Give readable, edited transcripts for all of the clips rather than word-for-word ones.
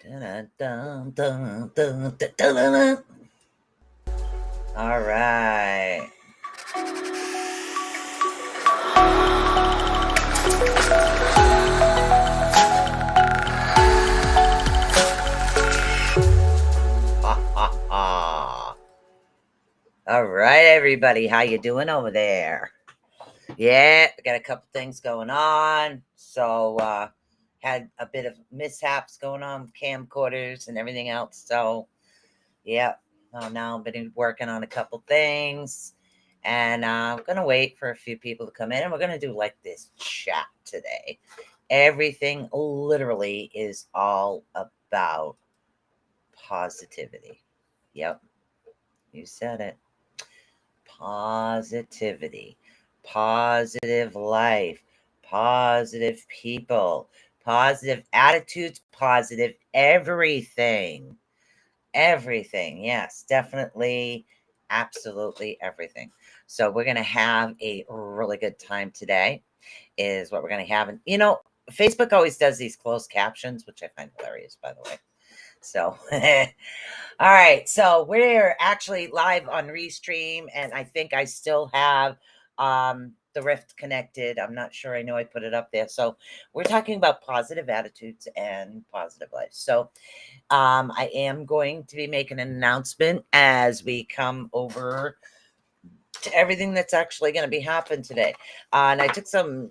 Dun, dun, dun, dun, dun, dun, dun. All right. Ha ha ha. All right, everybody. How you doing over there? Yeah, we got a couple things going on. So had a bit of mishaps going on with camcorders and everything else. So yeah, now I've been working on a couple things. And I'm gonna wait for a few people to come in, and we're gonna do like this chat today. Everything literally is all about positivity. Yep, you said it. Positivity, positive life, positive people, positive attitudes, positive everything. Everything. Yes, definitely. Absolutely everything. So we're going to have a really good time today, is what we're going to have. And, Facebook always does these closed captions, which I find hilarious, by the way. So, all right. So we're actually live on Restream, and I think I still have the Rift connected. I'm not sure. I know I put it up there. So we're talking about positive attitudes and positive life. So I am going to be making an announcement as we come over to everything that's actually going to be happening today. And I took a little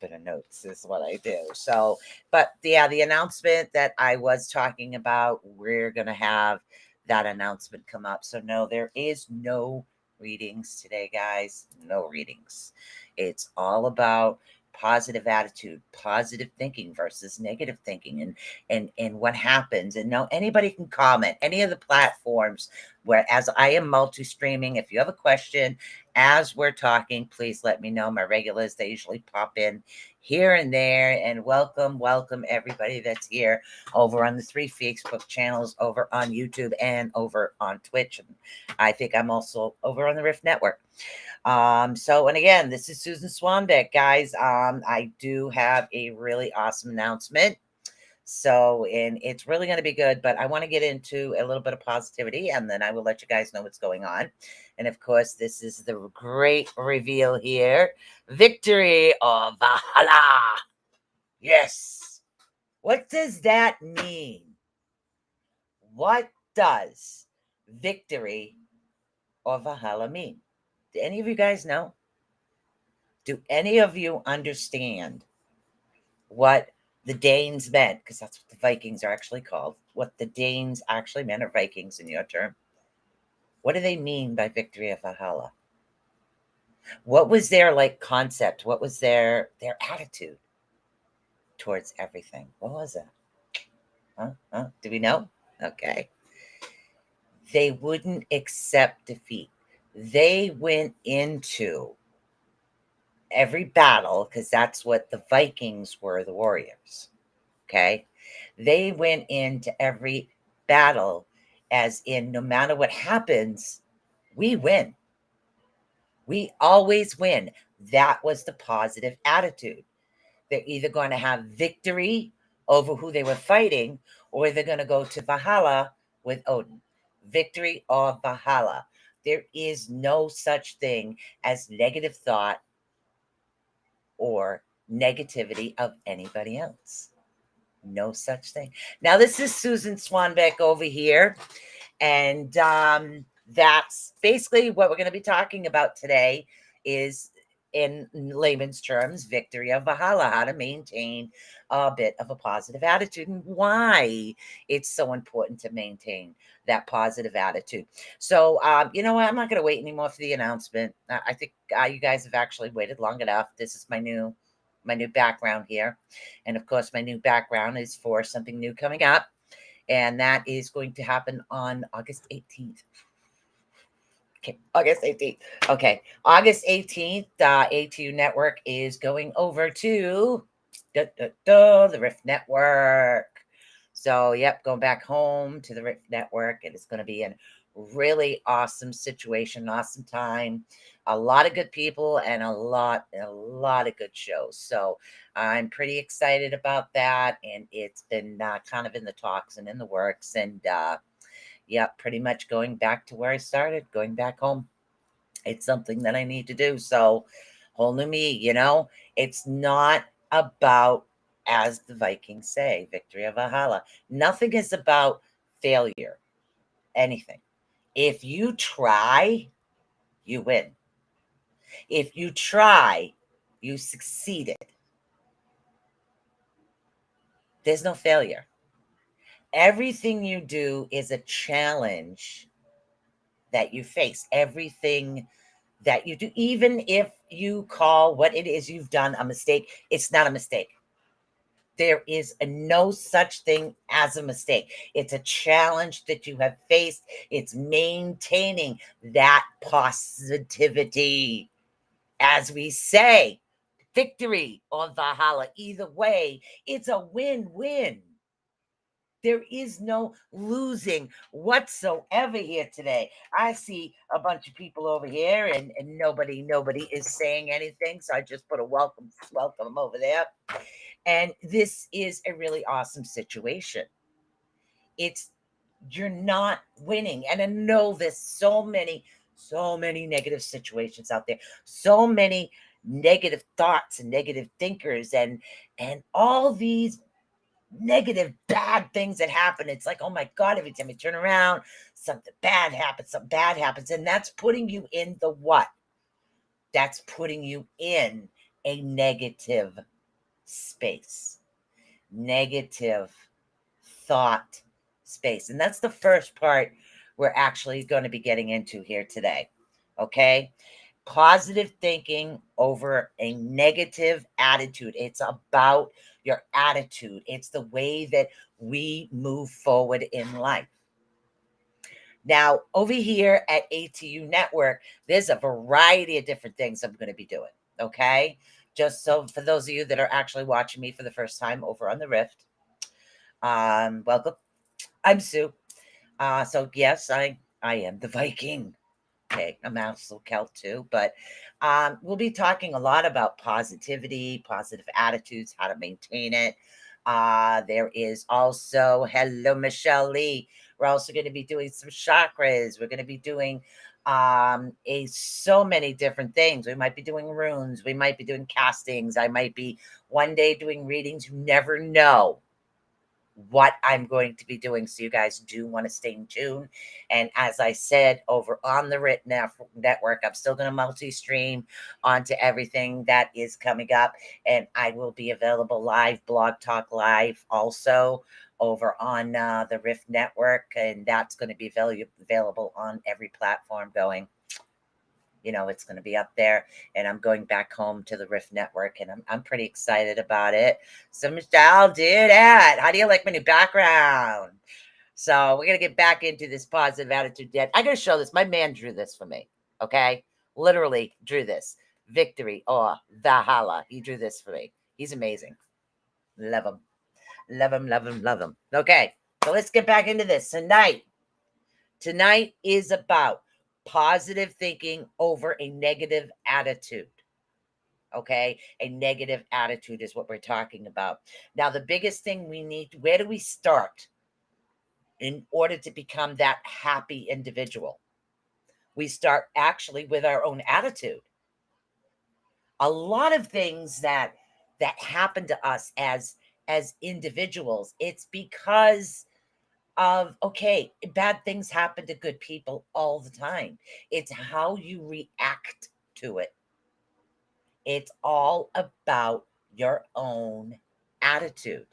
bit of notes is what I do. So, but yeah, the announcement that I was talking about, we're going to have that announcement come up. So no, there is no readings today, guys. No readings. It's all about positive attitude, positive thinking versus negative thinking, and what happens. And no, anybody can comment any of the platforms. Whereas I am multi-streaming, if you have a question as we're talking, please let me know. My regulars, they usually pop in here and there. And welcome everybody that's here over on the 3 Facebook channels, over on YouTube, and over on Twitch. And I think I'm also over on the Rift Network. And again, this is Susan Swanbeck, guys. I do have a really awesome announcement. So, and it's really going to be good, but I want to get into a little bit of positivity, and then I will let you guys know what's going on. And of course, this is the great reveal here. Victory of Valhalla. Yes. What does that mean? What does victory of Valhalla mean? Do any of you guys know? Do any of you understand what the Danes meant? Because that's what the Vikings are actually called. What the Danes actually meant, or Vikings in your term. What do they mean by victory of Valhalla? What was their concept? What was their attitude towards everything? What was it? Huh? Do we know? Okay. They wouldn't accept defeat. They went into every battle, because that's what the Vikings were, the warriors. Okay. They went into every battle as in, no matter what happens, we win. We always win. That was the positive attitude. They're either going to have victory over who they were fighting, or they're going to go to Valhalla with Odin. Victory or Valhalla. There is no such thing as negative thought or negativity of anybody else. No such thing. Now, this is Susan Swanbeck over here. And that's basically what we're going to be talking about today, is, in layman's terms, victory of Valhalla, how to maintain a bit of a positive attitude, and why it's so important to maintain that positive attitude. So, you know what? I'm not going to wait anymore for the announcement. I think you guys have actually waited long enough. This is my new background here. And of course, my new background is for something new coming up. And that is going to happen on August 18th. Okay, August 18th. Okay, August 18th, Atitude Network is going over to the Rift Network. So, yep, going back home to the Rift Network. It is going to be a really awesome situation, awesome time, a lot of good people, and a lot of good shows. So, I'm pretty excited about that, and it's been kind of in the talks and in the works, and yeah, pretty much going back to where I started, going back home. It's something that I need to do. So, whole new me, it's not about, as the Vikings say, victory of Valhalla. Nothing is about failure, anything. If you try, you win. If you try, you succeeded. There's no failure. Everything you do is a challenge that you face. Everything that you do, even if you call what it is you've done a mistake, it's not a mistake. There is no such thing as a mistake. It's a challenge that you have faced. It's maintaining that positivity. As we say, victory or Valhalla, either way, it's a win-win. There is no losing whatsoever here today. I see a bunch of people over here, and nobody is saying anything. So I just put a welcome over there. And this is a really awesome situation. It's You're not winning. And I know there's so many negative situations out there, so many negative thoughts and negative thinkers, and all these negative bad things that happen. It's like, oh my God, every time I turn around, something bad happens. And that's putting you in the what? That's putting you in a negative space, negative thought space. And that's the first part we're actually going to be getting into here today. Okay. Positive thinking over a negative attitude. It's about your attitude, it's the way that we move forward in life. Now, over here at ATU Network, there's a variety of different things I'm going to be doing. Okay. Just so for those of you that are actually watching me for the first time over on the Rift, welcome. I'm Sue. So yes, I am the Viking. Okay, I'm also Celt too, but we'll be talking a lot about positivity, positive attitudes, how to maintain it. There is also, hello, Michelle Lee. We're also going to be doing some chakras. We're going to be doing a so many different things. We might be doing runes. We might be doing castings. I might be one day doing readings. You never know what I'm going to be doing. So you guys do want to stay in tune. And as I said, over on the Written Network, I'm still going to multi-stream onto everything that is coming up. And I will be available live, Blog Talk Live, also over on the Rift Network. And that's going to be available on every platform going. It's going to be up there, and I'm going back home to the Rift Network, and I'm pretty excited about it. So, Michelle, do that. How do you like my new background? So we're going to get back into this positive attitude. I got to show this. My man drew this for me. Okay. Literally drew this. Victory or Valhalla. He drew this for me. He's amazing. Love him. Love him, love him, love him. Okay. So let's get back into this tonight. Tonight is about positive thinking over a negative attitude. Okay. A negative attitude is what we're talking about. Now, the biggest thing we need, where do we start in order to become that happy individual? We start actually with our own attitude. A lot of things that happen to us as individuals, it's because of, okay, bad things happen to good people all the time. It's how you react to it. It's all about your own attitude.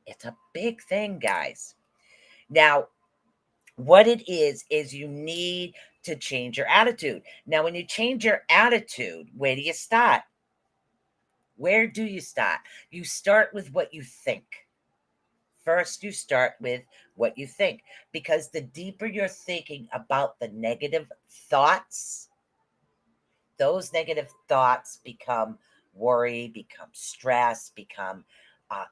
It's a big thing, guys. Now, what it is you need to change your attitude. Now, when you change your attitude, where do you start? Where do you start? You start with what you think. First, you start with what you think, because the deeper you're thinking about the negative thoughts, those negative thoughts become worry, become stress, become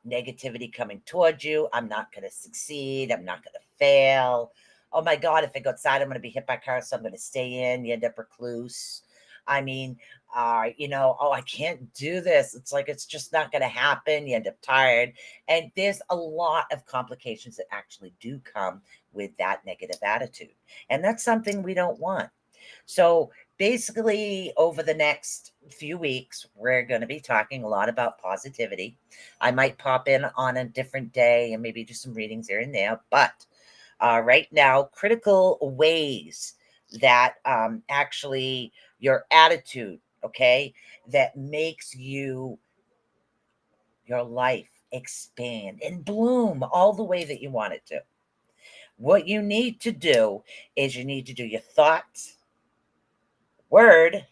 negativity coming towards you. I'm not going to succeed. I'm not going to fail. Oh my God, if I go outside, I'm going to be hit by cars, so I'm going to stay in. You end up recluse. I mean, oh, I can't do this. It's like, it's just not going to happen. You end up tired. And there's a lot of complications that actually do come with that negative attitude. And that's something we don't want. So basically, over the next few weeks, we're going to be talking a lot about positivity. I might pop in on a different day and maybe do some readings here and there. But right now, critical ways that actually your attitude, okay, that makes your life expand and bloom all the way that you want it to. What you need to do is you need to do your thoughts, word,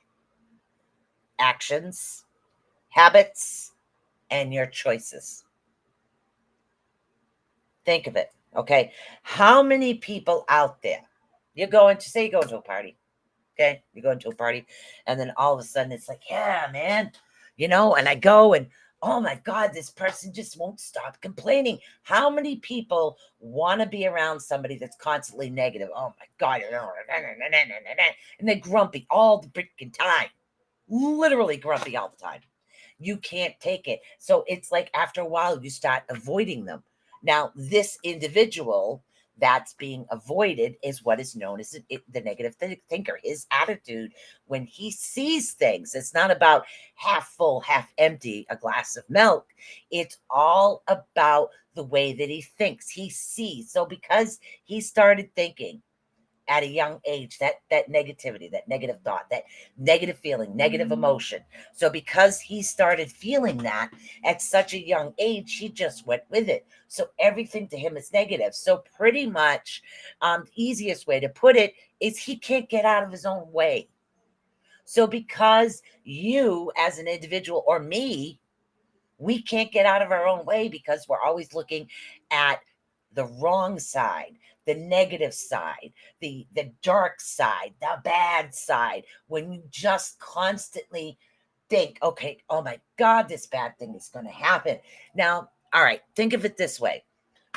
actions, habits, and your choices. Think of it, okay? How many people out there, you're going to a party, okay? You're going to a party, and then all of a sudden it's like, yeah, man, and I go and, oh my God, this person just won't stop complaining. How many people want to be around somebody that's constantly negative? Oh my God, and they're grumpy all the freaking time. Literally grumpy all the time. You can't take it. So it's like after a while, you start avoiding them. Now, this individual that's being avoided is what is known as the negative thinker. His attitude when he sees things, it's not about half full, half empty, a glass of milk. It's all about the way that he thinks, he sees. So because he started thinking at a young age, that negativity, that negative thought, that negative feeling, negative emotion. So because he started feeling that at such a young age, he just went with it. So everything to him is negative. So pretty much the easiest way to put it is he can't get out of his own way. So because you as an individual, or me, we can't get out of our own way because we're always looking at the wrong side, the negative side, the dark side, the bad side. When you just constantly think, okay, oh my God, this bad thing is going to happen. Now, all right, think of it this way.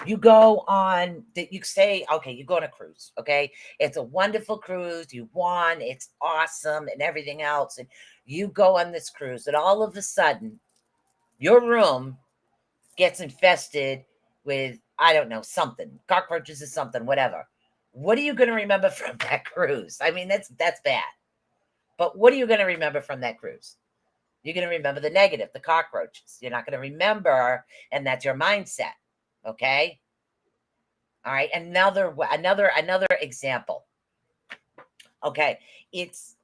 You go on that, you say, okay, you go on a cruise, okay? It's a wonderful cruise. You won, it's awesome, and everything else. And you go on this cruise, and all of a sudden, your room gets infested with, I don't know, something, cockroaches or something, whatever. What are you going to remember from that cruise? I mean, that's bad. But what are you going to remember from that cruise? You're going to remember the negative, the cockroaches. You're not going to remember, and that's your mindset. Okay? All right. Another example. Okay. It's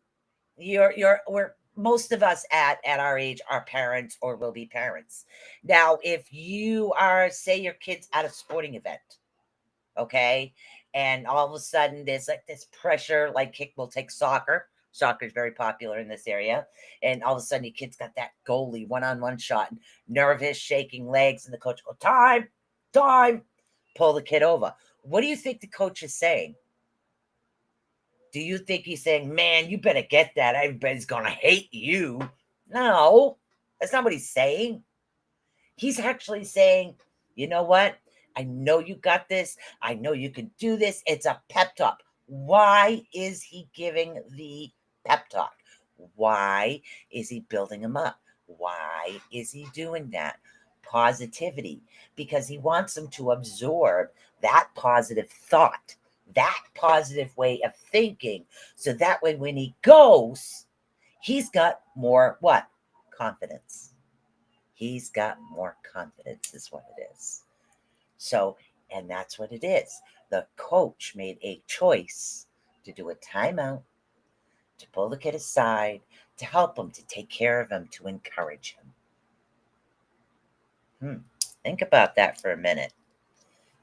we're most of us at our age are parents or will be parents. Now, if you are, say your kid's at a sporting event, okay, and all of a sudden there's like this pressure, like we'll take soccer. Soccer is very popular in this area. And all of a sudden your kid's got that goalie one-on-one shot, nervous, shaking legs, and the coach go, time, pull the kid over. What do you think the coach is saying? Do you think he's saying, man, you better get that, everybody's gonna hate you? No, that's not what he's saying. He's actually saying, you know what? I know you got this. I know you can do this. It's a pep talk. Why is he giving the pep talk? Why is he building him up? Why is he doing that? Positivity, because he wants him to absorb that positive thought, that positive way of thinking. So that way, when he goes, he's got more what? Confidence. He's got more confidence, is what it is. So, and that's what it is. The coach made a choice to do a timeout, to pull the kid aside, to help him, to take care of him, to encourage him. Think about that for a minute.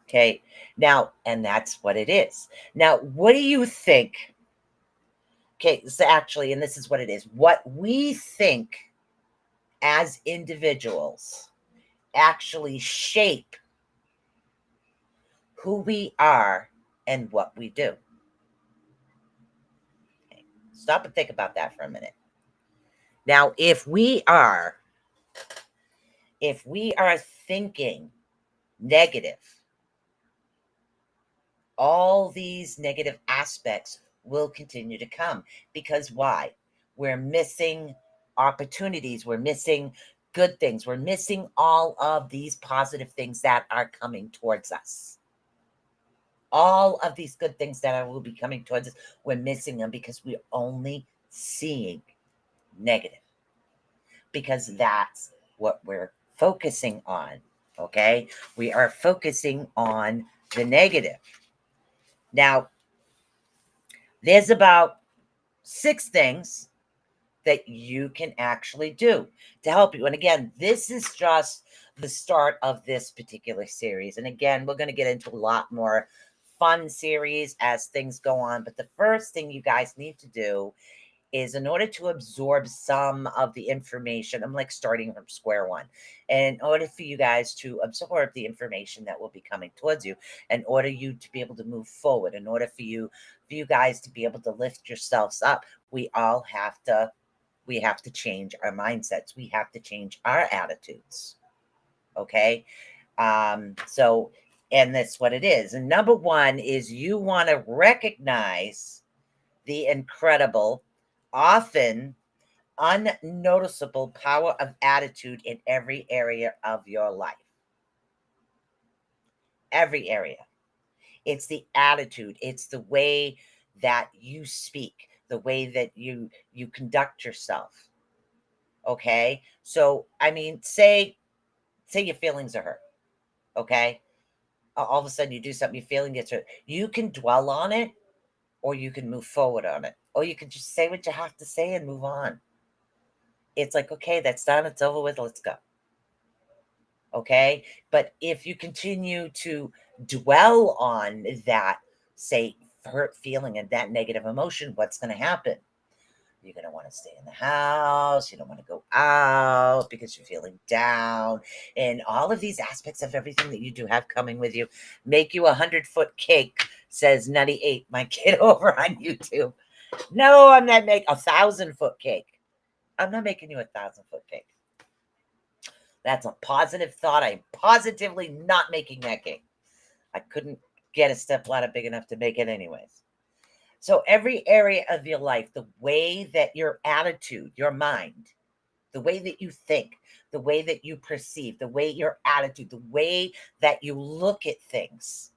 Okay. Now, and that's what it is. Now, what do you think? Okay, so actually, and this is what it is. What we think as individuals actually shape who we are and what we do. Okay. Stop and think about that for a minute. Now, if we are thinking negative, all these negative aspects will continue to come. Because why? We're missing opportunities. We're missing good things. We're missing all of these positive things that are coming towards us. All of these good things that will be coming towards us, we're missing them because we're only seeing negative. Because that's what we're focusing on. Okay? We are focusing on the negative. Now, there's about 6 things that you can actually do to help you. And again, this is just the start of this particular series. And again, we're going to get into a lot more fun series as things go on. But the first thing you guys need to do is, in order to absorb some of the information, I'm like starting from square one. And in order for you guys to absorb the information that will be coming towards you, in order you to be able to move forward, in order for you guys to be able to lift yourselves up, we have to change our mindsets. We have to change our attitudes. Okay. So, and that's what it is. And number one is, you want to recognize the incredible, often unnoticeable power of attitude in every area of your life. Every area. It's the attitude. It's the way that you speak, the way that you conduct yourself. Okay? So, I mean, say your feelings are hurt. Okay? All of a sudden you do something, your feeling gets hurt. You can dwell on it, or you can move forward on it. Or you can just say what you have to say and move on. It's like, okay, that's done. It's over with. Let's go. Okay. But if you continue to dwell on that, say, hurt feeling and that negative emotion, what's going to happen? You're going to want to stay in the house. You don't want to go out because you're feeling down. And all of these aspects of everything that you do have coming with you make you 100-foot cake, says Nutty 8, my kid over on YouTube. No, I'm not making 1,000-foot cake. I'm not making you 1,000-foot cake. That's a positive thought. I'm positively not making that cake. I couldn't get a step ladder big enough to make it anyways. So every area of your life, the way that your attitude, your mind, the way that you think, the way that you perceive, the way your attitude, the way that you look at things,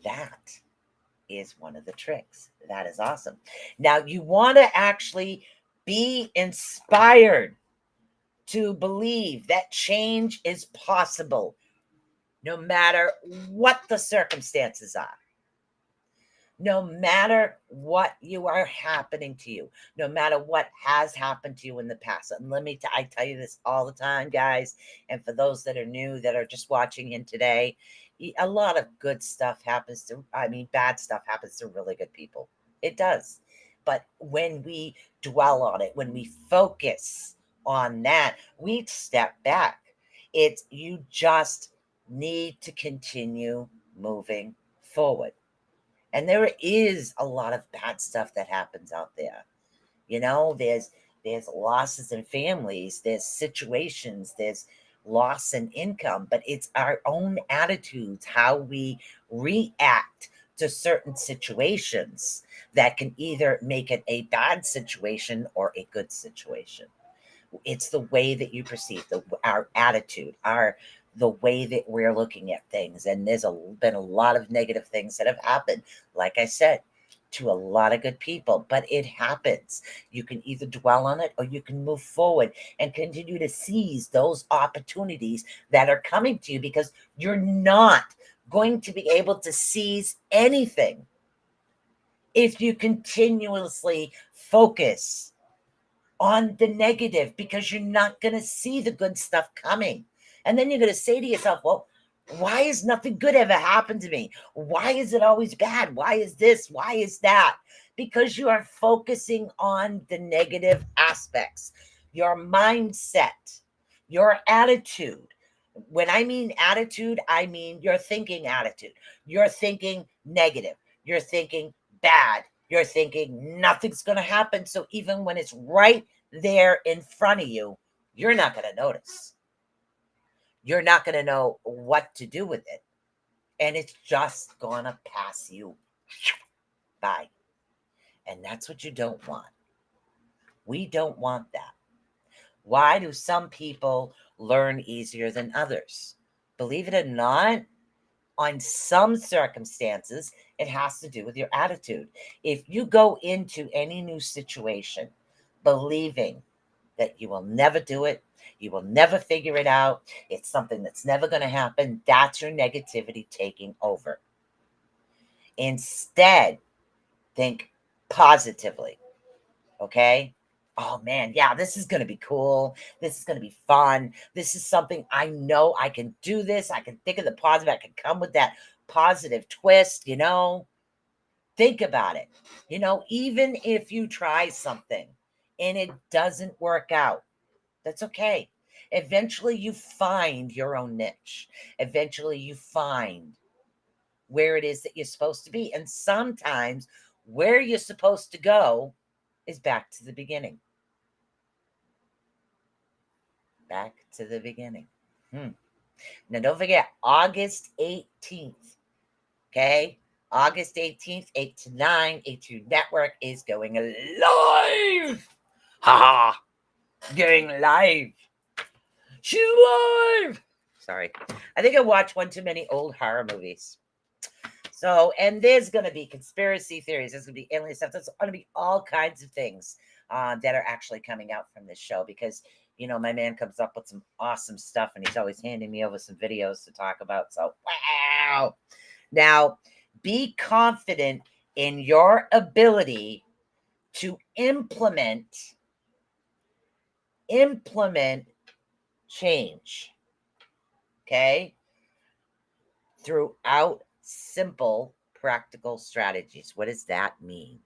that is one of the tricks. That is awesome. Now, you want to actually be inspired to believe that change is possible, no matter what the circumstances are. No matter what you are happening to you, no matter what has happened to you in the past. And I tell you this all the time, guys. And for those that are new, that are just watching in today, a lot of good stuff happens bad stuff happens to really good people. It does. But when we dwell on it, when we focus on that, we step back. You just need to continue moving forward. And there is a lot of bad stuff that happens out there. There's losses in families, there's situations, there's loss in income, but it's our own attitudes, how we react to certain situations, that can either make it a bad situation or a good situation. It's the way that you perceive our attitude, the way that we're looking at things. And there's been a lot of negative things that have happened, like I said, to a lot of good people, but it happens. You can either dwell on it, or you can move forward and continue to seize those opportunities that are coming to you, because you're not going to be able to seize anything if you continuously focus on the negative, because you're not going to see the good stuff coming. And then you're going to say to yourself, well, why has nothing good ever happened to me? Why is it always bad? Why is this? Why is that? Because you are focusing on the negative aspects, your mindset, your attitude. When I mean attitude, I mean your thinking attitude. You're thinking negative. You're thinking bad. You're thinking nothing's going to happen. So even when it's right there in front of you, you're not going to notice. You're not going to know what to do with it. And it's just going to pass you by. And that's what you don't want. We don't want that. Why do some people learn easier than others? Believe it or not, on some circumstances, it has to do with your attitude. If you go into any new situation believing that you will never do it, you will never figure it out, it's something that's never going to happen, that's your negativity taking over. Instead, think positively, okay? Oh man, yeah, this is going to be cool. This is going to be fun. This is something I know I can do this. I can think of the positive. I can come with that positive twist, Think about it. Even if you try something and it doesn't work out, that's okay. Eventually you find your own niche. Eventually you find where it is that you're supposed to be. And sometimes where you're supposed to go is back to the beginning. Back to the beginning. Now, don't forget, August 18th, okay? August 18th, 8 to 9, Atitude Network is going live. Ha ha. Going live. Shoot live. Sorry. I think I watched one too many old horror movies. So, and there's going to be conspiracy theories. There's going to be alien stuff. There's going to be all kinds of things that are actually coming out from this show because, my man comes up with some awesome stuff and he's always handing me over some videos to talk about. So, wow. Now, be confident in your ability to implement change, okay, throughout simple, practical strategies. What does that mean?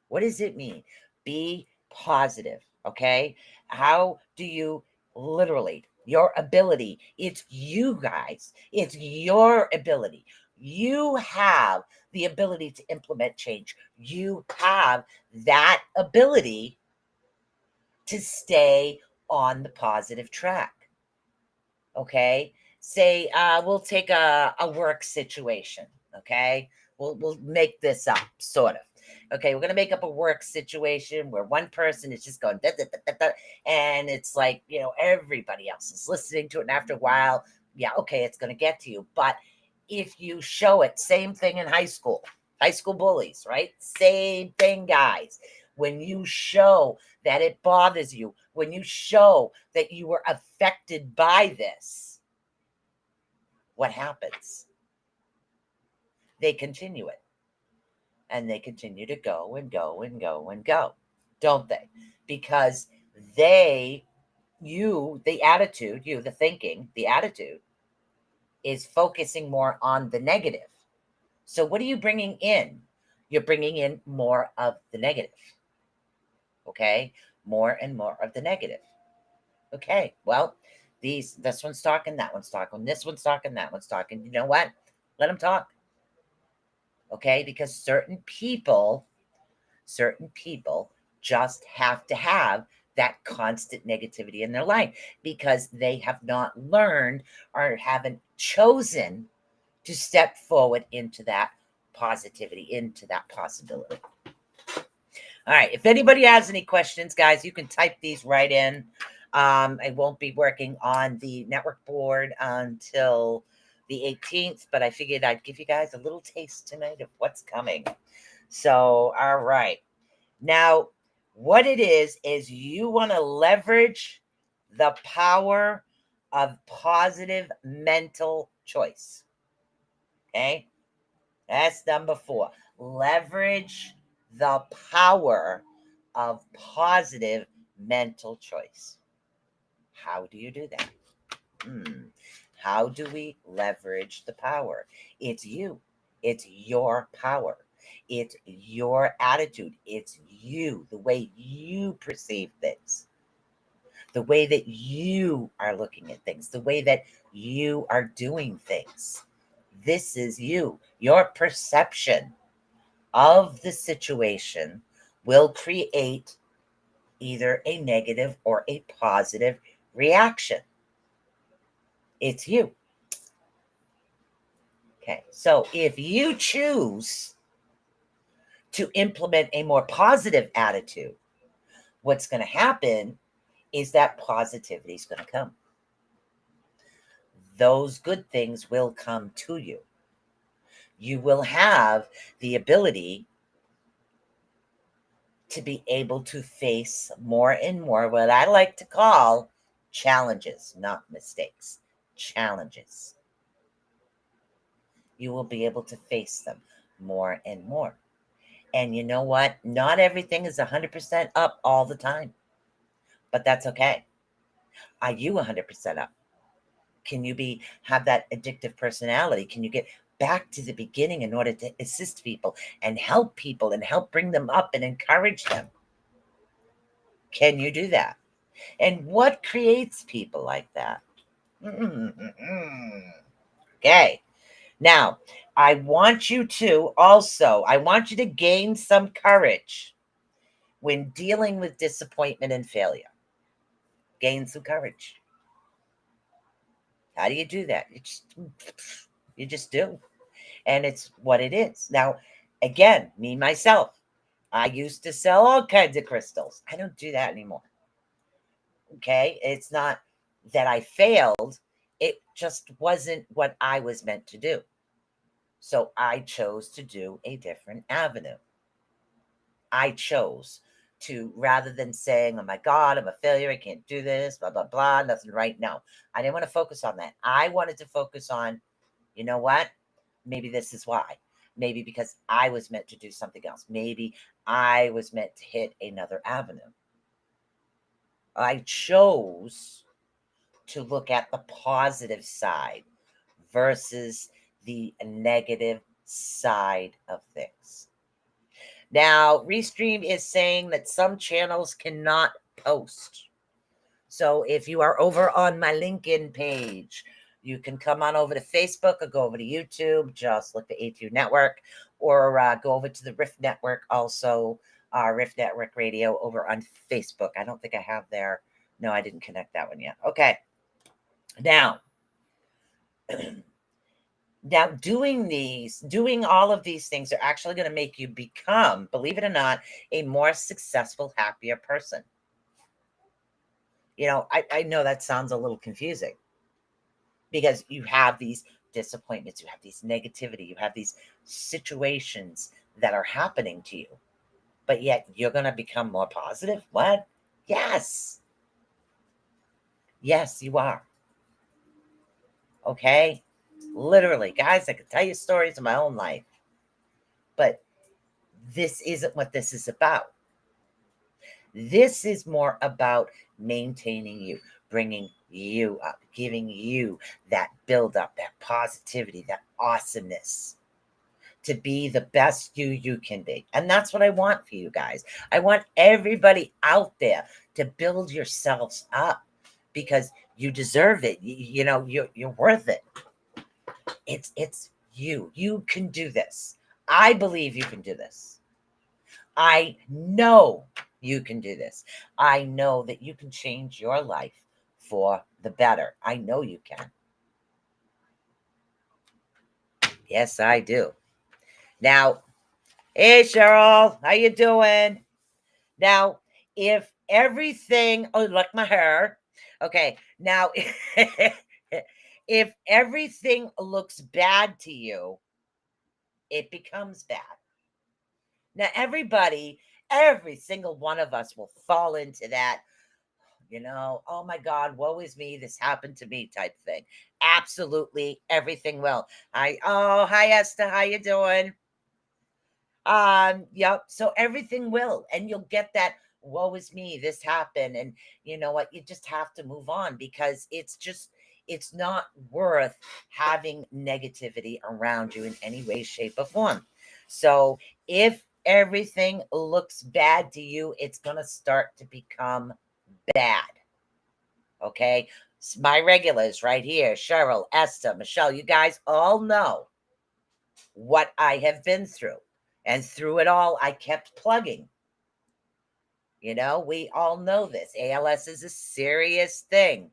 What does it mean? Be positive, okay? How do you literally, your ability, it's you guys, it's your ability. You have the ability to implement change. You have that ability to stay on the positive track. Okay. Say, we'll take a work situation. Okay. We'll make this up, sort of. Okay, we're gonna make up a work situation where one person is just going da, da, da, da, da, and it's like, everybody else is listening to it, and after a while, yeah, okay, it's gonna get to you. But if you show it, same thing in high school bullies, right? Same thing, guys. When you show that it bothers you, when you show that you were affected by this, what happens? They continue it. And they continue to go and go and go and go, don't they? Because the attitude, the thinking, the attitude is focusing more on the negative. So what are you bringing in? You're bringing in more of the negative. Okay? More and more of the negative. Okay, well, this one's talking, that one's talking, this one's talking, that one's talking. You know what? Let them talk. Okay, because certain people just have to have that constant negativity in their life because they have not learned or haven't chosen to step forward into that positivity, into that possibility. All right. If anybody has any questions, guys, you can type these right in. I won't be working on the network board until the 18th, but I figured I'd give you guys a little taste tonight of what's coming. So, all right. Now, what it is you want to leverage the power of positive mental choice. Okay? That's number 4. Leverage the power of positive mental choice. How do you do that? How do we leverage the power? It's you. It's your power. It's your attitude. It's you, the way you perceive things, the way that you are looking at things, the way that you are doing things. This is you. Your perception of the situation will create either a negative or a positive reaction. It's you. Okay, so if you choose to implement a more positive attitude, what's going to happen is that positivity is going to come. Those good things will come to you. You will have the ability to be able to face more and more what I like to call challenges, not mistakes, challenges. You will be able to face them more and more. And you know what? Not everything is 100% up all the time, but that's okay. Are you 100% up? Can you have that addictive personality? Can you get back to the beginning in order to assist people and help bring them up and encourage them? Can you do that? And what creates people like that? Okay. Now, I want you to gain some courage when dealing with disappointment and failure. Gain some courage. How do you do that? You just do. And it's what it is. Now, again, me, myself, I used to sell all kinds of crystals. I don't do that anymore. Okay. It's not that I failed, it just wasn't what I was meant to do. So I chose to do a different avenue. I chose to, rather than saying, oh my God, I'm a failure, I can't do this, blah, blah, blah, nothing right now. I didn't want to focus on that. I wanted to focus on, you know what? Maybe this is why. Maybe because I was meant to do something else. Maybe I was meant to hit another avenue. I chose to look at the positive side versus the negative side of things. Now, Restream is saying that some channels cannot post. So if you are over on my LinkedIn page, you can come on over to Facebook or go over to YouTube. Just look for Atitude Network, or go over to the Rift Network, also Rift Network Radio over on Facebook. I don't think I have there. No, I didn't connect that one yet. Okay. Now, doing all of these things are actually going to make you become, believe it or not, a more successful, happier person. You know, I know that sounds a little confusing because you have these disappointments, you have these negativity, you have these situations that are happening to you, but yet you're going to become more positive. What? Yes. Yes, you are. Okay. Literally, guys, I could tell you stories of my own life, but this isn't what this is about. This is more about maintaining you, bringing you up, giving you that build up, that positivity, that awesomeness to be the best you can be. And that's what I want for you guys. I want everybody out there to build yourselves up because you deserve it. You know, you're worth it. It's you. You can do this. I believe you can do this. I know you can do this. I know that you can change your life for the better. I know you can. Yes, I do. Now, hey Cheryl, how you doing? Now, if everything, oh, like my hair. Okay, now if everything looks bad to you, it becomes bad. Now, every single one of us will fall into that, oh my God, woe is me, this happened to me type thing. Absolutely everything will. Hi Esther, how you doing? Yep. So everything will, and you'll get that, woe is me, this happened. And you know what? You just have to move on because it's not worth having negativity around you in any way, shape, or form. So if everything looks bad to you, it's going to start to become bad. Okay. My regulars right here, Cheryl, Esther, Michelle, you guys all know what I have been through. And through it all, I kept plugging. We all know this. ALS is a serious thing.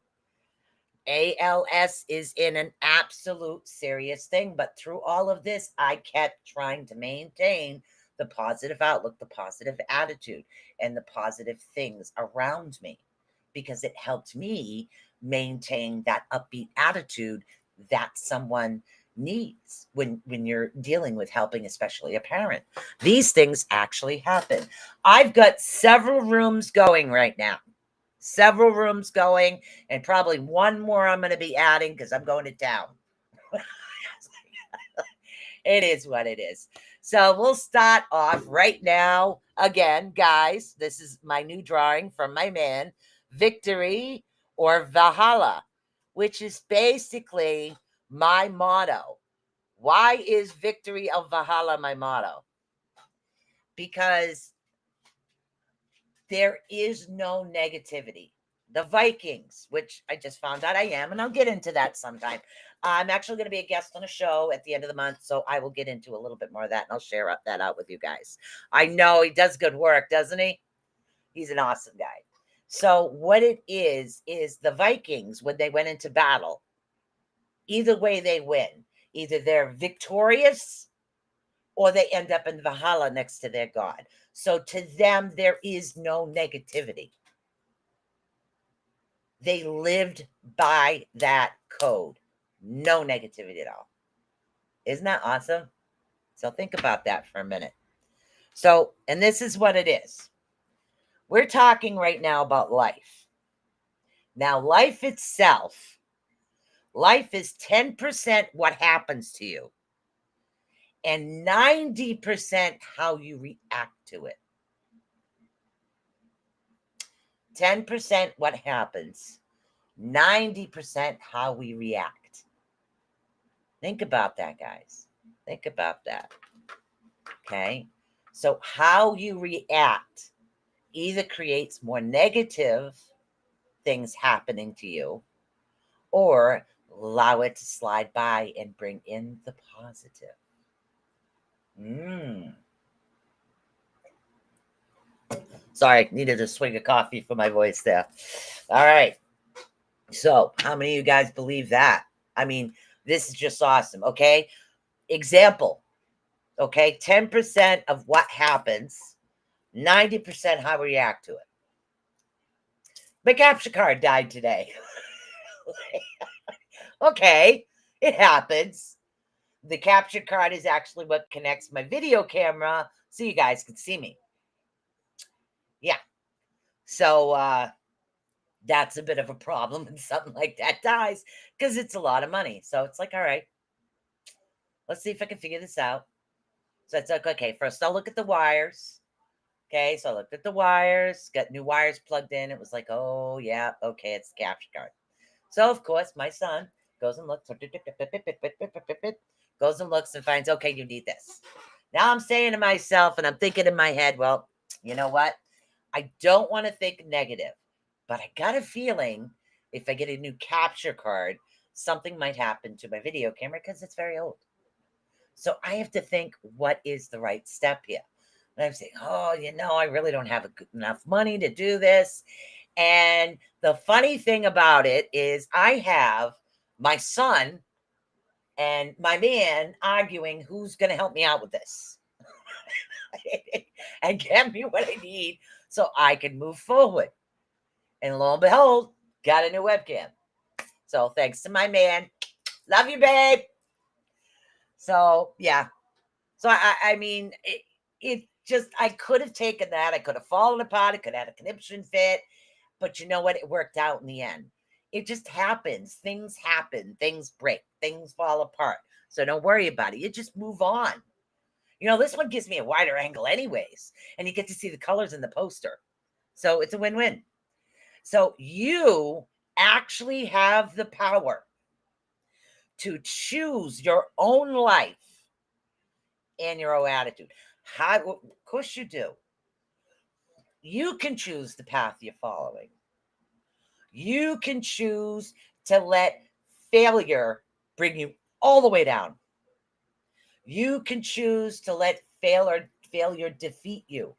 ALS is in an absolute serious thing. But through all of this, I kept trying to maintain the positive outlook, the positive attitude, and the positive things around me, because it helped me maintain that upbeat attitude that someone needs when you're dealing with helping, especially a parent. These things actually happen. I've got several rooms going right now. Several rooms going, and probably one more I'm going to be adding because I'm going to town. It is what it is. So we'll start off right now. Again, guys, this is my new drawing from my man, Victory or Valhalla, which is basically my motto. Why is Victory of Valhalla my motto? Because there is no negativity. The Vikings, which I just found out I am, and I'll get into that sometime. I'm actually going to be a guest on a show at the end of the month, so I will get into a little bit more of that, and I'll share that out with you guys. I know he does good work, doesn't he? He's an awesome guy. So what it is the Vikings, when they went into battle, either way they win. Either they're victorious or they end up in Valhalla next to their God. So to them, there is no negativity. They lived by that code. No negativity at all. Isn't that awesome? So think about that for a minute. So, and this is what it is. We're talking right now about life. Now, life itself, life is 10% what happens to you and 90% how you react to it. 10% what happens, 90% how we react. Think about that, guys. Think about that. Okay? So how you react either creates more negative things happening to you, or allow it to slide by and bring in the positive. Sorry, needed a swig of coffee for my voice there. All right. So how many of you guys believe that? I mean, this is just awesome. Okay. Example. Okay. 10% of what happens, 90% how we react to it. My capture card died today. Okay. It happens. The capture card is actually what connects my video camera so you guys can see me. Yeah. So that's a bit of a problem when something like that dies, because it's a lot of money. So it's like, all right, let's see if I can figure this out. So it's like, okay, first I'll look at the wires. Okay, so I looked at the wires, got new wires plugged in. It was like, oh, yeah, okay, it's the capture card. So, of course, my son goes and looks, goes and looks and finds, okay, you need this. Now I'm saying to myself, and I'm thinking in my head, well, you know what? I don't want to think negative, but I got a feeling if I get a new capture card, something might happen to my video camera because it's very old. So I have to think, what is the right step here? And I'm saying, oh, I really don't have enough money to do this. And the funny thing about it is I have my son and my man arguing who's going to help me out with this and get me what I need so I can move forward. And lo and behold, got a new webcam. So thanks to my man. Love you, babe. So, yeah. So, I mean, it just, I could have taken that. I could have fallen apart. I could have had a conniption fit. But you know what? It worked out in the end. It just happens. Things happen. Things break. Things fall apart. So don't worry about it. You just move on. This one gives me a wider angle anyways. And you get to see the colors in the poster. So it's a win-win. So you actually have the power to choose your own life and your own attitude. Of course you do. You can choose the path you're following. You can choose to let failure bring you all the way down. You can choose to let failure defeat you.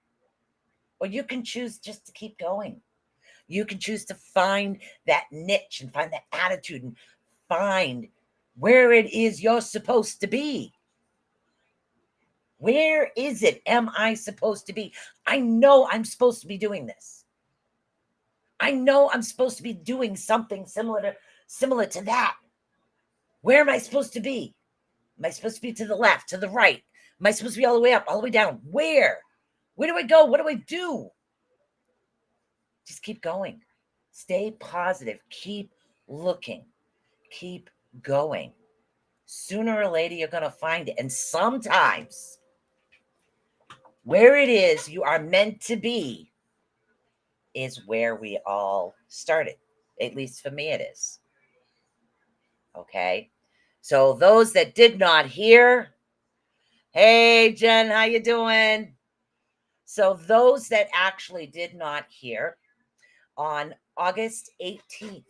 or you can choose just to keep going. You can choose to find that niche and find that attitude and find where it is you're supposed to be. Where is it am I supposed to be? I know I'm supposed to be doing this. I know I'm supposed to be doing something similar to that. Where am I supposed to be? Am I supposed to be to the left, to the right? Am I supposed to be all the way up, all the way down? Where? Where do I go? What do I do? Just keep going. Stay positive. Keep looking. Keep going. Sooner or later, you're going to find it. And sometimes where it is you are meant to be is where we all started. At least for me, it is. Okay. So those that did not hear, hey, Jen, how you doing? So those that actually did not hear, on August 18th,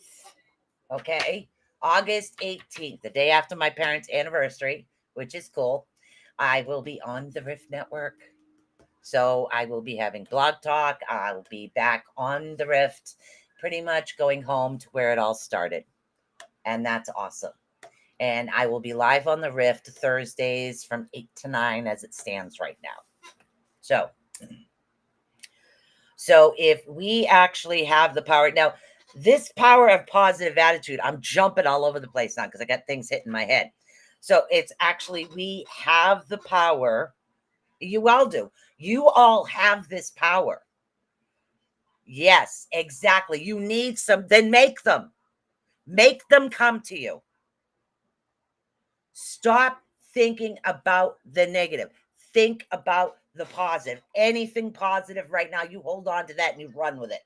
okay, August 18th, the day after my parents' anniversary, which is cool, I will be on the Rift Network. So I will be having blog talk. I'll be back on the Rift, pretty much going home to where it all started. And that's awesome. And I will be live on the Rift Thursdays from 8 to 9 as it stands right now. So if we actually have the power now, this power of positive attitude, I'm jumping all over the place now because I got things hitting my head. So it's actually, we have the power. You all do. You all have this power. Yes, exactly. You need some, then make them. Make them come to you. Stop thinking about the negative. Think about the positive. Anything positive right now, you hold on to that and you run with it.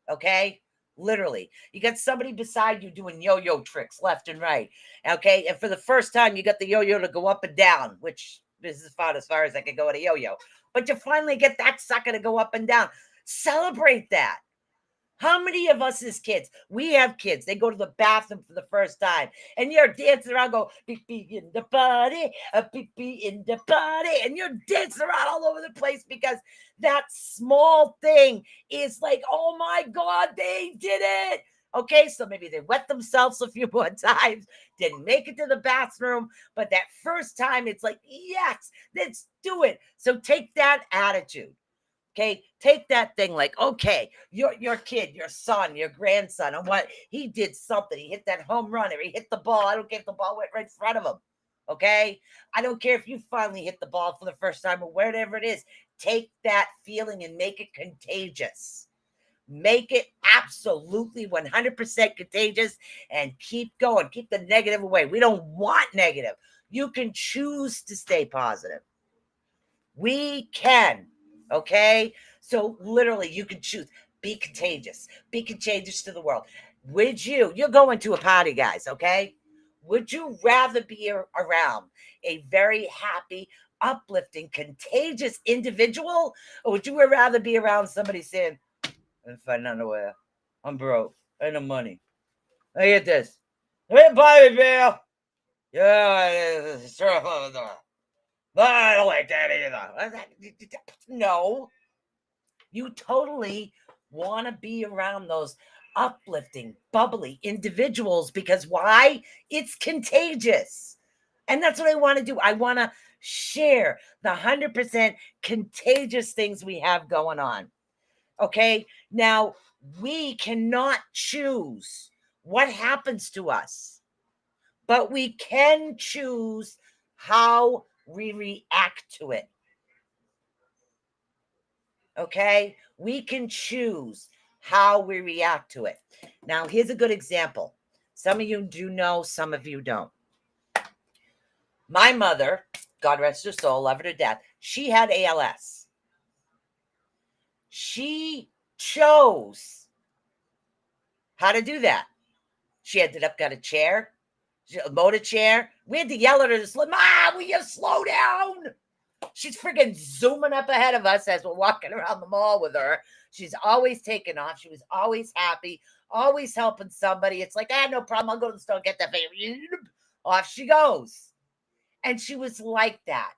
Okay? Literally. You got somebody beside you doing yo-yo tricks left and right. Okay? And for the first time, you got the yo-yo to go up and down, which is about as far as I could go at a yo-yo. But you finally get that sucker to go up and down. Celebrate that. How many of us as kids, we have kids, they go to the bathroom for the first time and you're dancing around, go, pee pee in the body, a pee pee in the body, and you're dancing around all over the place because that small thing is like, oh my God, they did it. Okay, so maybe they wet themselves a few more times, didn't make it to the bathroom, but that first time it's like, yes, let's do it. So take that attitude. Okay, take that thing like, okay, your kid, your son, your grandson, and what he did something. He hit that home run or he hit the ball. I don't care if the ball went right in front of him. Okay, I don't care if you finally hit the ball for the first time or whatever it is. Take that feeling and make it contagious. Make it absolutely 100% contagious and keep going. Keep the negative away. We don't want negative. You can choose to stay positive. We can. Okay. So literally you can choose. Be contagious. Be contagious to the world. You're going to a party, guys. Okay. Would you rather be around a very happy, uplifting, contagious individual? Or would you rather be around somebody saying, I'm finding underwear. I'm broke. I ain't no money. I get this. I ain't buy me, Bill. Yeah, sure. I don't like that either. No, you totally want to be around those uplifting, bubbly individuals because why? It's contagious. And that's what I want to do. I want to share the 100% contagious things we have going on. Okay. Now, we cannot choose what happens to us, but we can choose how we react to it. Okay, we can choose how we react to it. Now, here's a good example. Some of you do know, some of you don't. My mother, God rest her soul, love her to death, she had ALS. She chose how to do that. She ended up got a chair, a motor chair. We had to yell at her to slow, Mom, will you slow down? She's freaking zooming up ahead of us as we're walking around the mall with her. She's always taking off. She was always happy, always helping somebody. It's like, no problem. I'll go to the store and get that baby. Off she goes. And she was like that.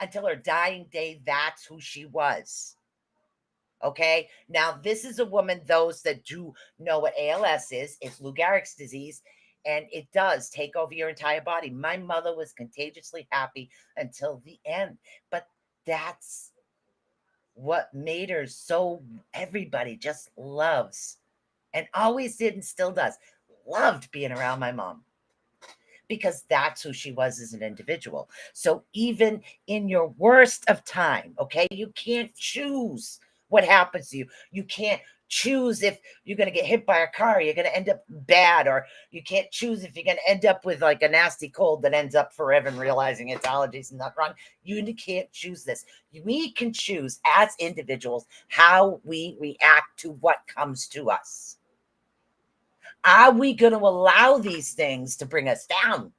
until her dying day. That's who she was. Okay. Now, this is a woman, those that do know what ALS is, it's Lou Gehrig's disease, and it does take over your entire body. My mother was contagiously happy until the end, but that's what made her so everybody just loves and always did and still does. Loved being around my mom because that's who she was as an individual. So even in your worst of time, okay, you can't choose what happens to you. You can't choose if you're going to get hit by a car, you're going to end up bad, or you can't choose if you're going to end up with like a nasty cold that ends up forever and realizing it's allergies and not wrong. You can't choose this. We can choose as individuals how we react to what comes to us. Are we going to allow these things to bring us down?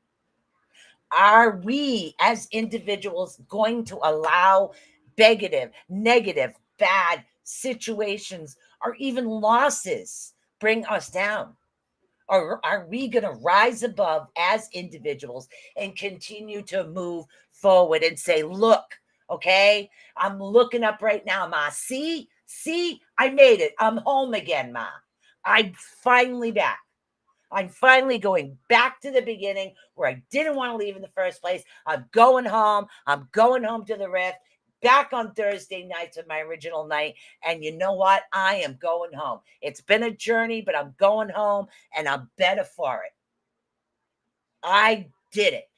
Are we as individuals going to allow negative, bad situations, or even losses bring us down? Or are we going to rise above as individuals and continue to move forward and say, look, okay, I'm looking up right now, Ma. See, I made it. I'm home again, Ma. I'm finally back. I'm finally going back to the beginning where I didn't want to leave in the first place. I'm going home. I'm going home to the Rift, back on Thursday nights of my original night. And you know what? I am going home. It's been a journey, but I'm going home and I'm better for it. I did it.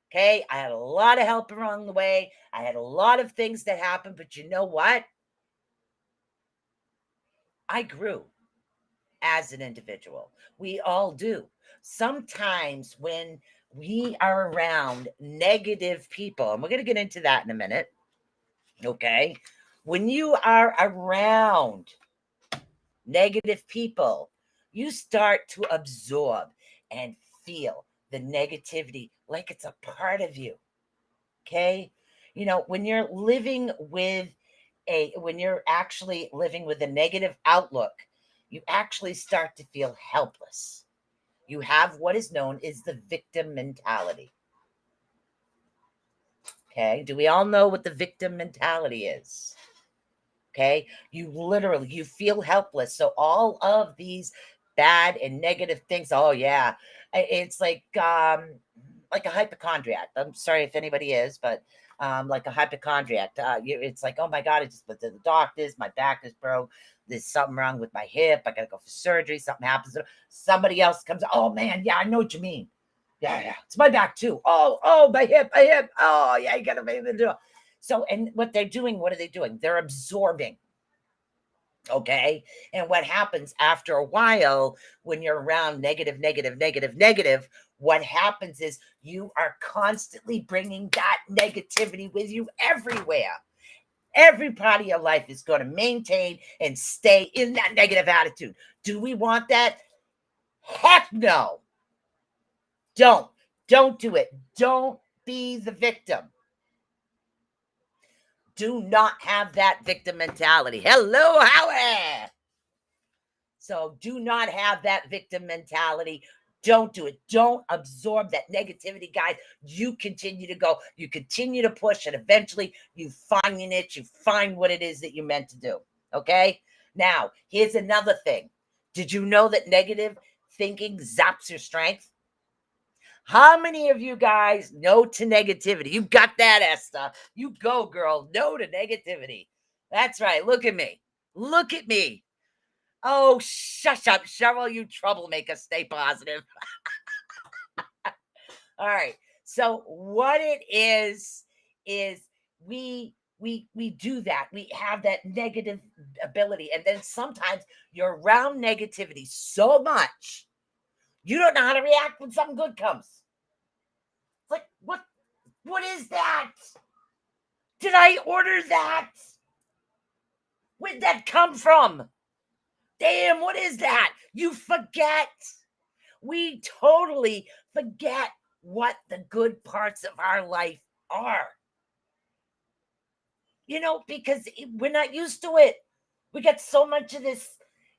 Okay. I had a lot of help along the way. I had a lot of things that happened, but you know what? I grew as an individual. We all do. Sometimes when we are around negative people, and we're going to get into that in a minute, okay? When you are around negative people, you start to absorb and feel the negativity like it's a part of you, okay? You know, when you're living with when you're actually living with a negative outlook, you actually start to feel helpless. You have what is known as the victim mentality. Okay. Do we all know what the victim mentality is? Okay. You feel helpless. So all of these bad and negative things. Oh yeah. It's like a hypochondriac. I'm sorry if anybody is, but like a hypochondriac. It's like, oh my God, I just went to the doctors. My back is broke. There's something wrong with my hip. I got to go for surgery. Something happens. Somebody else comes. Oh man, yeah, I know what you mean. Yeah. It's my back too. Oh, my hip. Oh, yeah, you got to make the deal. So, and what they're doing, what are they doing? They're absorbing. Okay. And what happens after a while when you're around negative, what happens is you are constantly bringing that negativity with you everywhere. Every part of your life is going to maintain and stay in that negative attitude. Do we want that? Heck no. Don't do it. Don't be the victim. Do not have that victim mentality. Hello, Howie. So do not have that victim mentality. Don't do it. Don't absorb that negativity, guys. You continue to go. You continue to push, and eventually you find your niche. You find what it is that you're meant to do. Okay? Now, here's another thing. Did you know that negative thinking zaps your strength? How many of you guys no to negativity? You got that, Esther. You go, girl. No to negativity. That's right. Look at me. Look at me. Oh, shush up, Cheryl, you troublemaker. Stay positive. All right. So what it is we do that. We have that negative ability. And then sometimes you're around negativity so much, you don't know how to react when something good comes. It's like, what is that? Did I order that? Where'd that come from? Damn, what is that? You forget. We totally forget what the good parts of our life are. You know, because we're not used to it. We got so much of this.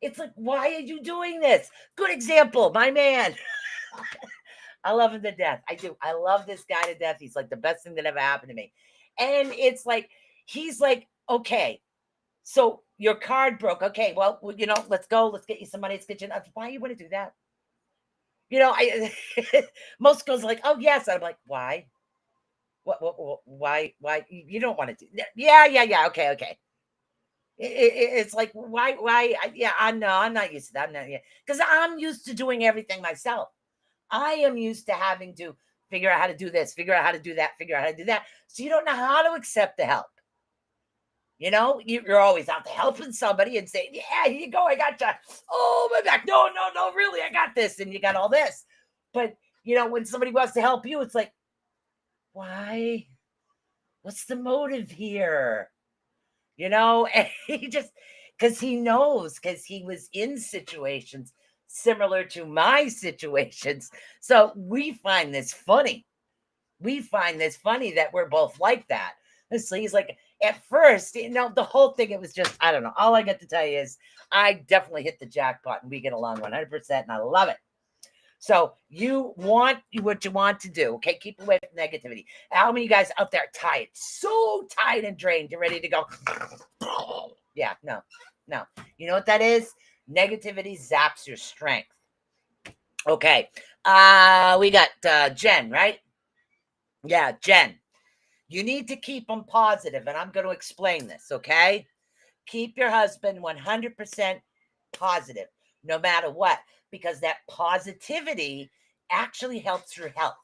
It's like, why are you doing this? Good example, my man. I love him to death. I do. I love this guy to death. He's like the best thing that ever happened to me. And it's like, he's like, okay, so your card broke. Okay, well, let's go. Let's get you some money. Let's get you. Why you want to do that? I most girls are like, oh yes. I'm like, why? What? Why? You don't want to do that? Yeah. Okay. It's like, why? Yeah, I know. I'm not used to that. I'm not, yeah, because I'm used to doing everything myself. I am used to having to figure out how to do this, figure out how to do that, figure out how to do that. So you don't know how to accept the help. You're always out to helping somebody and saying, yeah, here you go. I got you. Oh, my back. No, really. I got this. And you got all this. But, when somebody wants to help you, it's like, why? What's the motive here? And he just, because he knows, because he was in situations similar to my situations. So we find this funny. That we're both like that. So he's like, at first, the whole thing, it was just, I don't know. All I get to tell you is I definitely hit the jackpot and we get along 100% and I love it. So you want what you want to do. Okay. Keep away from negativity. How many of you guys out there are tired, so tired and drained? You're ready to go. Yeah, no. You know what that is? Negativity zaps your strength. Okay. We got Jen, right? Yeah, Jen. You need to keep them positive, and I'm going to explain this, okay? Keep your husband 100% positive, no matter what, because that positivity actually helps your health.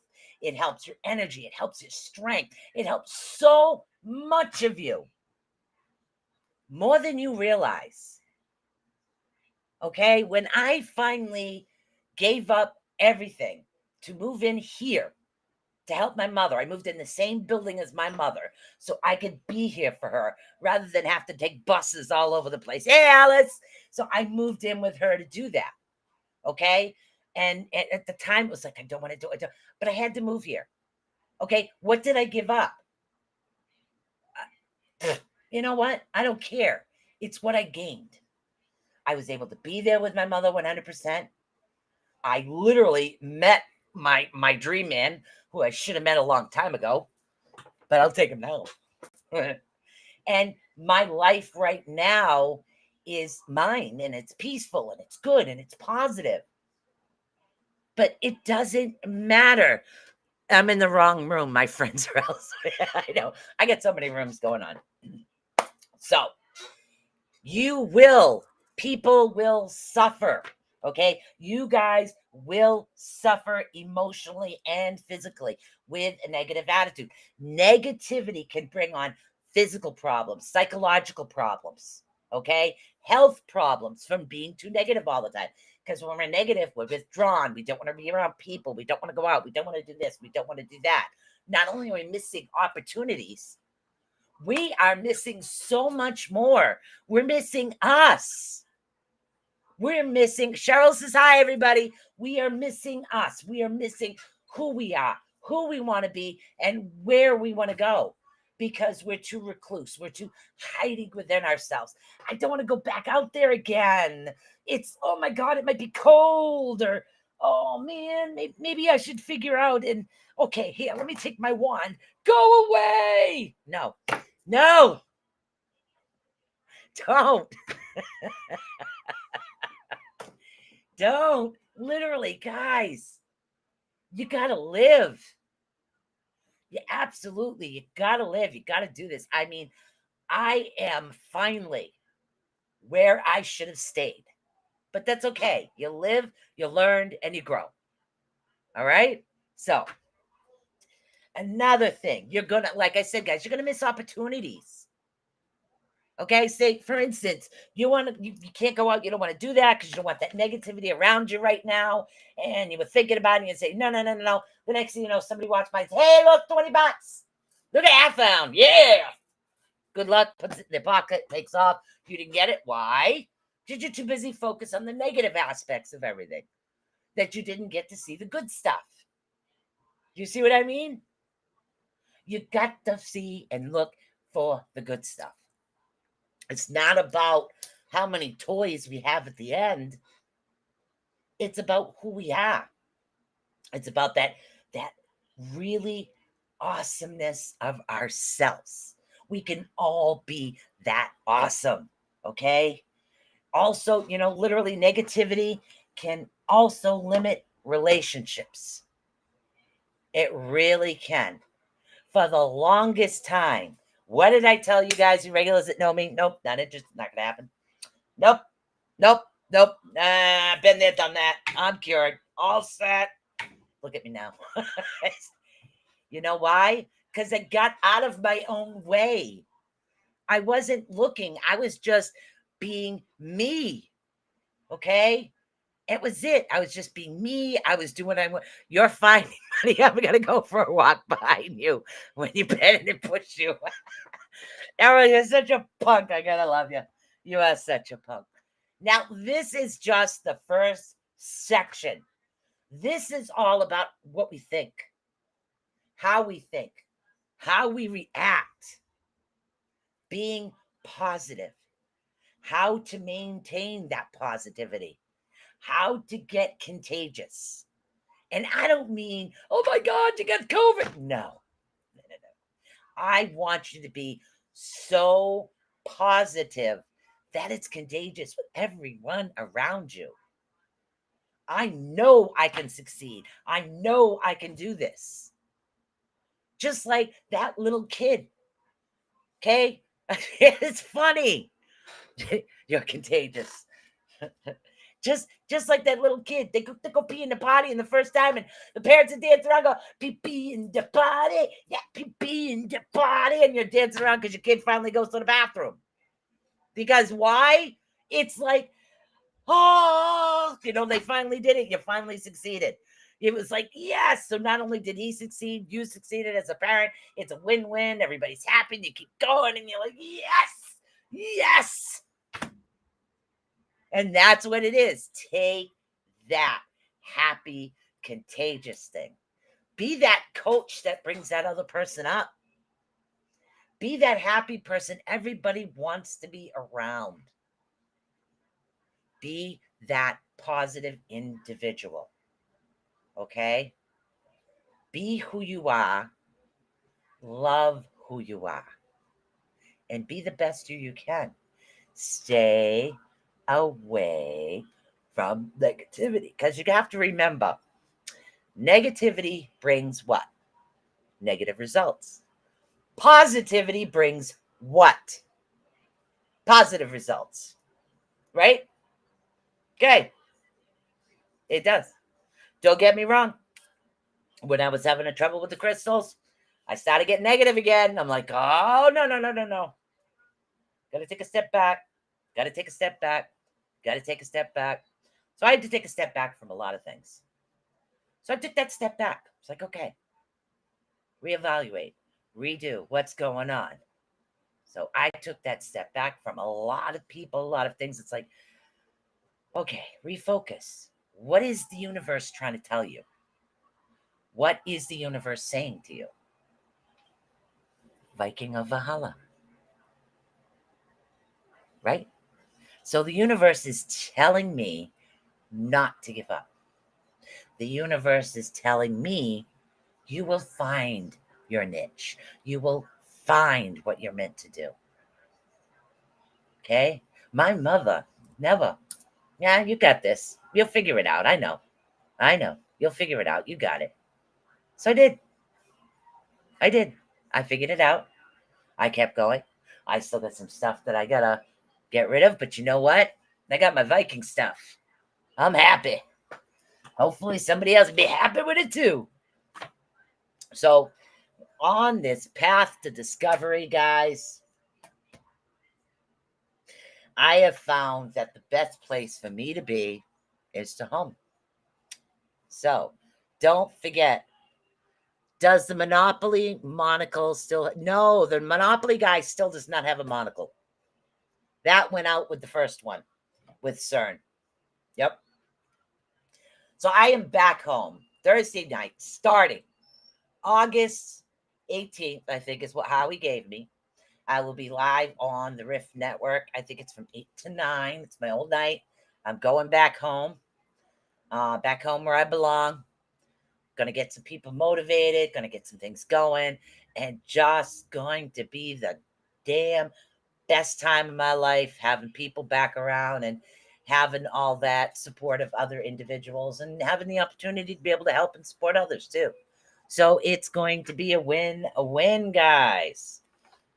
It helps your energy. It helps your strength. It helps so much of you, more than you realize. Okay? When I finally gave up everything to move in here, to help my mother. I moved in the same building as my mother so I could be here for her rather than have to take buses all over the place. Hey, Alice. So I moved in with her to do that. Okay. And at the time, it was like, I don't want to do it. But I had to move here. Okay. What did I give up? You know what? I don't care. It's what I gained. I was able to be there with my mother 100%. I literally met my dream man, who I should have met a long time ago, but I'll take him now. And my life right now is mine, and it's peaceful and it's good and it's positive. But it doesn't matter. I'm in the wrong room. My friends are elsewhere. I know. I get so many rooms going on. So people will suffer. Okay. You guys will suffer emotionally and physically with a negative attitude. Negativity can bring on physical problems, psychological problems, okay? Health problems from being too negative all the time. Because when we're negative, we're withdrawn. We don't want to be around people. We don't want to go out. We don't want to do this. We don't want to do that. Not only are we missing opportunities, we are missing so much more. We're missing us. We're missing, Cheryl says, hi, everybody. We are missing us. We are missing who we are, who we want to be, and where we want to go, because we're too recluse. We're too hiding within ourselves. I don't want to go back out there again. It's, oh my God, it might be cold, or, oh man, maybe I should figure out, and okay, here, let me take my wand. Go away. No, don't. Don't. Literally, guys, you got to live. You got to live. You got to do this. I mean, I am finally where I should have stayed, but that's okay. You live, you learned, and you grow. All right. So another thing, you're going to, like I said, guys, you're going to miss opportunities. Okay, say for instance, you can't go out, you don't want to do that because you don't want that negativity around you right now, and you were thinking about it, and you say, no. The next thing you know, somebody walks by and says, hey, look, $20. Look at that, I found. Yeah. Good luck, puts it in their pocket, takes off. You didn't get it. Why? Because you're too busy focused on the negative aspects of everything, that you didn't get to see the good stuff. You see what I mean? You got to see and look for the good stuff. It's not about how many toys we have at the end. It's about who we are. It's about that really awesomeness of ourselves. We can all be that awesome, okay? Also, literally negativity can also limit relationships. It really can. For the longest time, what did I tell you guys, you regulars that know me? Nope, not interested, not gonna happen. Nope, nope, nope. Been there, done that. I'm cured. All set. Look at me now. You know why? Because I got out of my own way. I wasn't looking. I was just being me. Okay? It was it. I was just being me. I was doing what I want. You're fine, honey. I'm going to go for a walk behind you when you bend and push you. Errol, you're such a punk. I got to love you. You are such a punk. Now, this is just the first section. This is all about what we think, how we react, being positive, how to maintain that positivity, how to get contagious. And I don't mean, oh my God, you got COVID. No. I want you to be so positive that it's contagious with everyone around you. I know I can succeed. I know I can do this. Just like that little kid. Okay? It's funny. You're contagious. just like that little kid. They go pee in the potty and the first time, and the parents are dancing around, go pee in the potty. Yeah, pee in the potty. And you're dancing around because your kid finally goes to the bathroom. Because why? It's like, oh, they finally did it. You finally succeeded. It was like, yes. So not only did he succeed, you succeeded as a parent. It's a win-win. Everybody's happy. You keep going and you're like, yes, yes. And that's what it is. Take that happy, contagious thing. Be that coach that brings that other person up. Be that happy person everybody wants to be around. Be that positive individual. Okay? Be who you are. Love who you are. And be the best you can. Stay away from negativity. Because you have to remember, negativity brings what? Negative results. Positivity brings what? Positive results. Right? Okay. It does. Don't get me wrong. When I was having a trouble with the crystals, I started getting negative again. I'm like, oh, no. Got to take a step back. Got to take a step back. Got to take a step back. So I had to take a step back from a lot of things. So I took that step back. It's like, okay, reevaluate, redo what's going on. So I took that step back from a lot of people, a lot of things. It's like, okay, refocus. What is the universe trying to tell you? What is the universe saying to you? Viking of Valhalla. Right? So the universe is telling me not to give up. The universe is telling me you will find your niche. You will find what you're meant to do. Okay? My mother never. Yeah, you got this. You'll figure it out. I know. You'll figure it out. You got it. So I did. I figured it out. I kept going. I still got some stuff that I gotta get rid of, but you know what? I got my Viking stuff. I'm happy. Hopefully somebody else will be happy with it too. So on this path to discovery, guys, I have found that the best place for me to be is to home. So don't forget, does the Monopoly monocle still? No, the Monopoly guy still does not have a monocle. That went out with the first one, with CERN. Yep. So I am back home Thursday night, starting August 18th, I think is how he gave me. I will be live on the Rift Network. I think it's from 8 to 9. It's my old night. I'm going back home where I belong. Going to get some people motivated, going to get some things going, and just going to be the damn best time of my life, having people back around and having all that support of other individuals and having the opportunity to be able to help and support others too. So it's going to be a win, guys.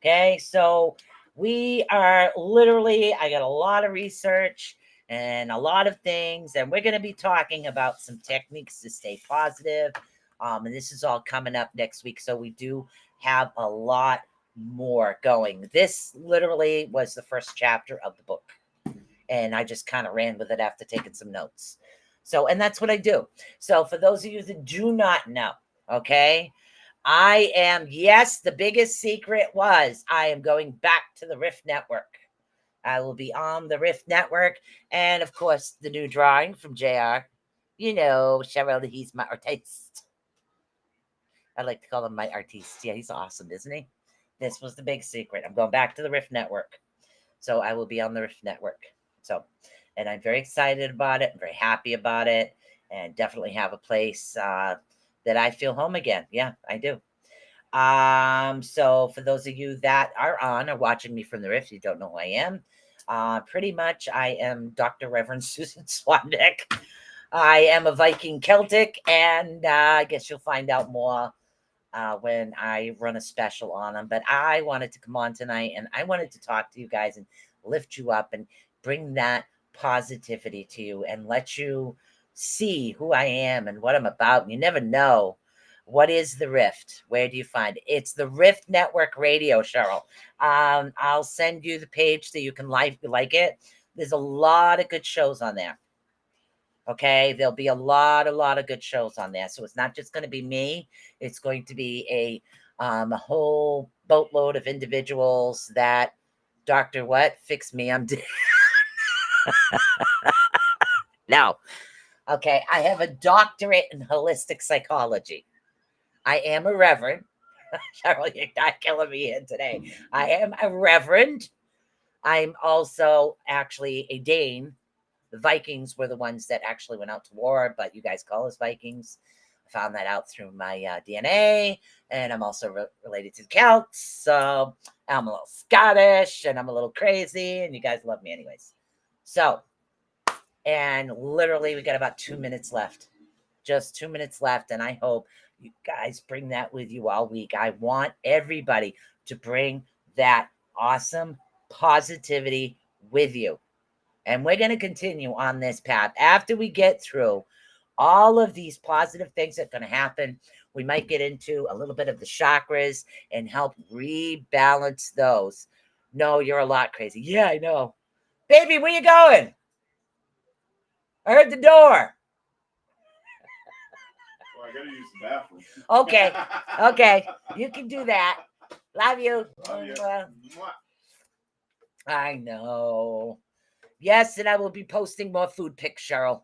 Okay, so we are literally, I got a lot of research and a lot of things, and we're going to be talking about some techniques to stay positive. And this is all coming up next week. So we do have a lot more going. This literally was the first chapter of the book, and I just kind of ran with it after taking some notes. So, and that's what I do. So for those of you that do not know, okay, I am, yes, the biggest secret was I am going back to the Rift Network. I will be on the Rift Network. And of course, the new drawing from JR. You know, Cheryl, he's my artiste. I like to call him my artiste. Yeah, he's awesome, isn't he? This was the big secret. I'm going back to the Rift Network. So I will be on the Rift Network. So, and I'm very excited about it. I'm very happy about it. And definitely have a place that I feel home again. Yeah, I do. So for those of you that are on or watching me from the Rift, you don't know who I am. Pretty much I am Dr. Reverend Susan Swandick. I am a Viking Celtic, and I guess you'll find out more when I run a special on them. But I wanted to come on tonight, and I wanted to talk to you guys and lift you up and bring that positivity to you and let you see who I am and what I'm about. You never know. What is the Rift? Where do you find it? It's the Rift Network Radio, Cheryl. I'll send you the page so you can like it. There's a lot of good shows on there. Okay, there'll be a lot of good shows on there. So it's not just going to be me. It's going to be a whole boatload of individuals that Dr. What? Fix me. I'm dead. No. Okay, I have a doctorate in holistic psychology. I am a reverend. Cheryl, you're not killing me in today. I am a reverend. I'm also actually a Dane. The Vikings were the ones that actually went out to war, but you guys call us Vikings. I found that out through my DNA, and I'm also related to the Celts. So I'm a little Scottish, and I'm a little crazy, and you guys love me anyways. So, and literally we got about 2 minutes left. Just 2 minutes left, and I hope you guys bring that with you all week. I want everybody to bring that awesome positivity with you. And we're going to continue on this path. After we get through all of these positive things that are going to happen, we might get into a little bit of the chakras and help rebalance those. No, you're a lot crazy. Yeah, I know. Baby, where you going? I heard the door. I gotta use the bathroom. Okay. You can do that. Love you. Love you. I know. Yes, and I will be posting more food pics, Cheryl.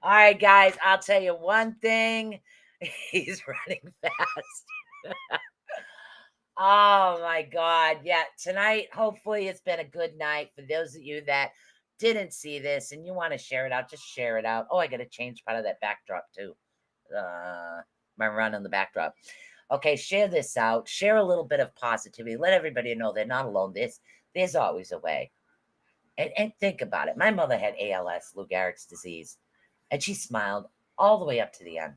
All right, guys, I'll tell you one thing. He's running fast. Oh, my God. Yeah, tonight, hopefully it's been a good night for those of you that didn't see this and you want to share it out, just share it out. Oh, I got to change part of that backdrop too. My run on the backdrop. Okay, share this out. Share a little bit of positivity. Let everybody know they're not alone. There's always a way. And think about it. My mother had ALS, Lou Gehrig's disease, and she smiled all the way up to the end.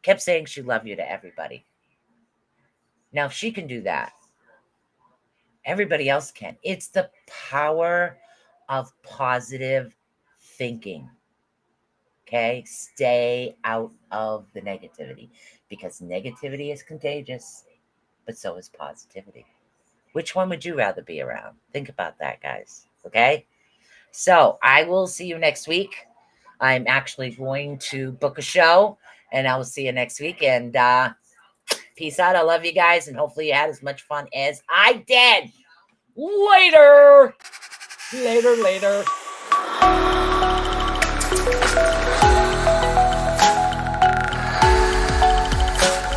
Kept saying she loved you to everybody. Now, if she can do that, everybody else can. It's the power of positive thinking. Okay, stay out of the negativity because negativity is contagious, but so is positivity. Which one would you rather be around? Think about that, guys. Okay, so I will see you next week. I'm actually going to book a show, and I will see you next week. And peace out. I love you guys, and hopefully you had as much fun as I did. Later.